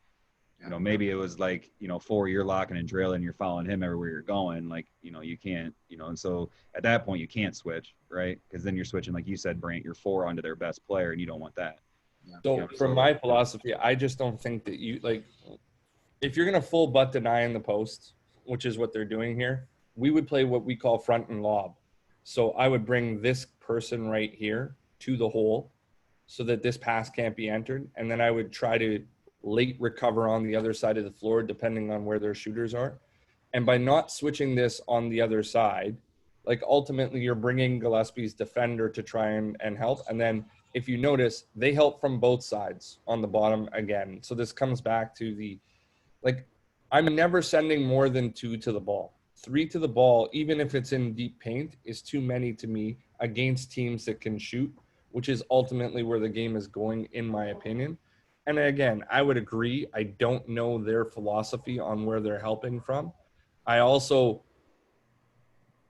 maybe it was like, 4, you're locking and drilling, you're following him everywhere you're going. Like, you can't, and so at that point you can't switch, right? Because then you're switching, like you said, Brant, you're 4 onto their best player, and you don't want that. So from my philosophy, I just don't think that if you're going to full butt deny in the post, which is what they're doing here, we would play what we call front and lob. So I would bring this person right here to the hole so that this pass can't be entered. And then I would try to late recover on the other side of the floor, depending on where their shooters are. And by not switching this on the other side, like ultimately you're bringing Gillespie's defender to try and help. And then if you notice, they help from both sides on the bottom again. So this comes back to I'm never sending more than 2 to the ball. 3 to the ball, even if it's in deep paint, is too many to me against teams that can shoot, which is ultimately where the game is going, in my opinion. And again, I would agree. I don't know their philosophy on where they're helping from. I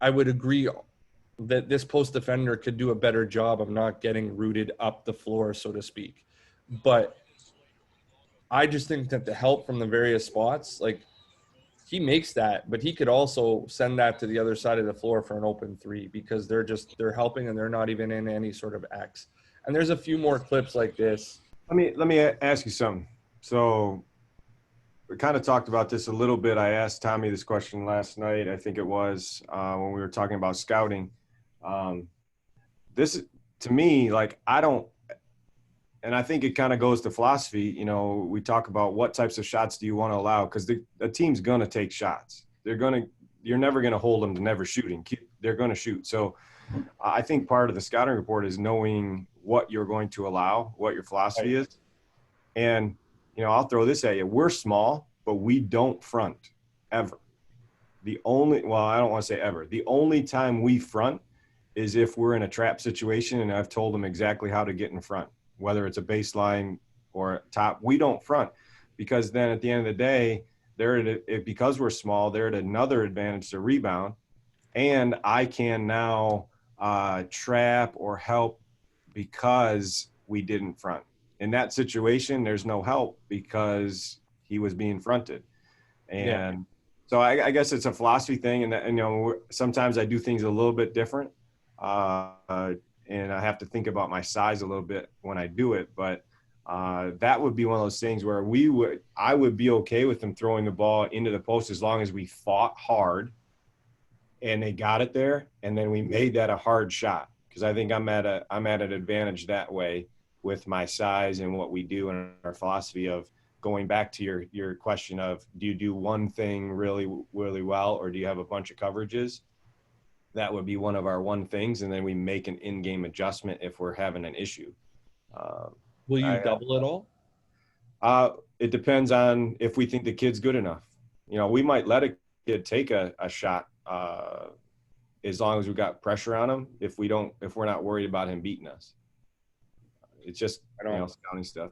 would agree that this post defender could do a better job of not getting rooted up the floor, so to speak. But I just think that the help from the various spots, like he makes that, but he could also send that to the other side of the floor for an open 3 because they're helping and they're not even in any sort of X. And there's a few more clips like this. Let me ask you something. So we kind of talked about this a little bit. I asked Tommy this question last night, I think it was, when we were talking about scouting. This, to me, like and I think it kind of goes to philosophy. We talk about what types of shots do you want to allow, because the team's going to take shots. You're never going to hold them to never shooting. They're going to shoot. So I think part of the scouting report is knowing what you're going to allow, what your philosophy is. And, I'll throw this at you. We're small, but we don't front ever. I don't want to say ever. The only time we front is if we're in a trap situation and I've told them exactly how to get in front, whether it's a baseline or a top. We don't front, because then at the end of the day, because we're small, they're at another advantage to rebound. And I can now trap or help because we didn't front. In that situation, there's no help because he was being fronted. And so I guess it's a philosophy thing. And sometimes I do things a little bit different. And I have to think about my size a little bit when I do it. But that would be one of those things where I would be okay with them throwing the ball into the post as long as we fought hard and they got it there, and then we made that a hard shot. Because I think I'm at an advantage that way with my size and what we do and our philosophy of going back to your question of, do you do one thing really, really well, or do you have a bunch of coverages? That would be one of our one things, and then we make an in-game adjustment if we're having an issue. Will you double it all? It depends on if we think the kid's good enough. We might let a kid take a shot as long as we got pressure on him. If we're not worried about him beating us, it's just scouting stuff.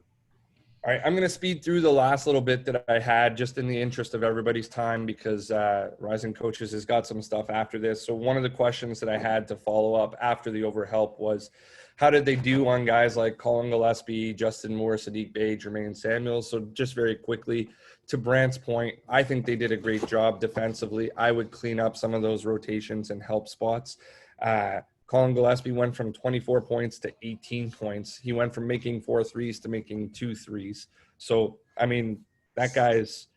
All right, I'm going to speed through the last little bit that I had just in the interest of everybody's time, because Rising Coaches has got some stuff after this. So one of the questions that I had to follow up after the overhelp was, how did they do on guys like Colin Gillespie, Justin Moore, Sadiq Bey, Jermaine Samuels? So just very quickly, to Brant's point, I think they did a great job defensively. I would clean up some of those rotations and help spots. Colin Gillespie went from 24 points to 18 points. He went from making 4 threes to making 2 threes. So, I mean, that guy's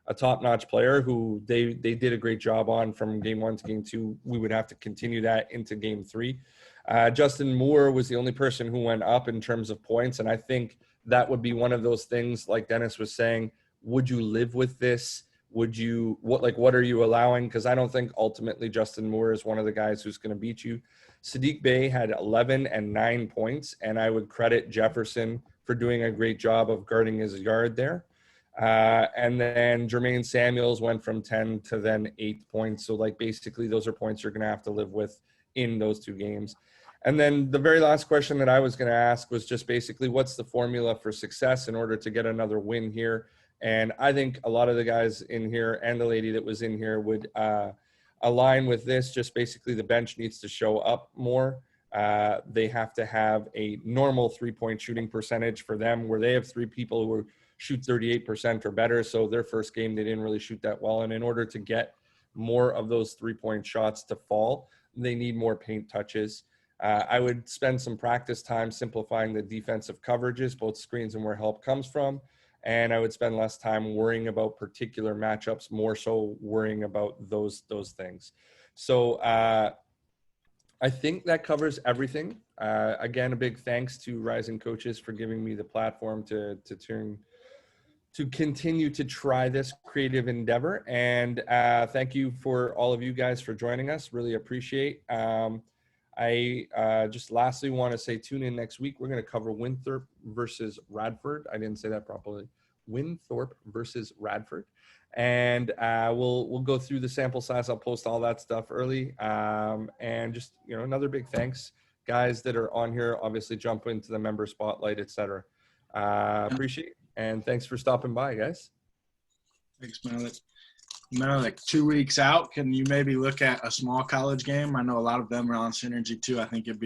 a top-notch player who they did a great job on from game 1 to game 2. We would have to continue that into game 3. Justin Moore was the only person who went up in terms of points, and I think that would be one of those things, like Dennis was saying, would you live with this? What are you allowing? Because I don't think ultimately Justin Moore is one of the guys who's going to beat you. Sadiq Bey had 11 and 9 points, and I would credit Jefferson for doing a great job of guarding his yard there. And then Jermaine Samuels went from 10 to then 8 points. So basically those are points you're going to have to live with in those 2 games. And then the very last question that I was going to ask was just basically, what's the formula for success in order to get another win here? And I think a lot of the guys in here and the lady that was in here would align with this. Just basically the bench needs to show up more. They have to have a normal 3-point shooting percentage for them, where they have 3 people who shoot 38% or better. So their first game, they didn't really shoot that well. And in order to get more of those 3-point shots to fall, they need more paint touches. I would spend some practice time simplifying the defensive coverages, both screens and where help comes from. And I would spend less time worrying about particular matchups, more so worrying about those things. So I think that covers everything. Again, a big thanks to Rising Coaches for giving me the platform to continue to try this creative endeavor. And thank you for all of you guys for joining us. Really appreciate. I just lastly want to say tune in next week. We're going to cover Winthrop versus Radford. I didn't say that properly. Winthrop versus Radford. And we'll go through the sample size. I'll post all that stuff early. And just, another big thanks, guys that are on here, obviously jump into the member spotlight, etc. Appreciate it. And thanks for stopping by, guys. Thanks, Malik. Like 2 weeks out, can you maybe look at a small college game? I know a lot of them are on Synergy too. I think it'd be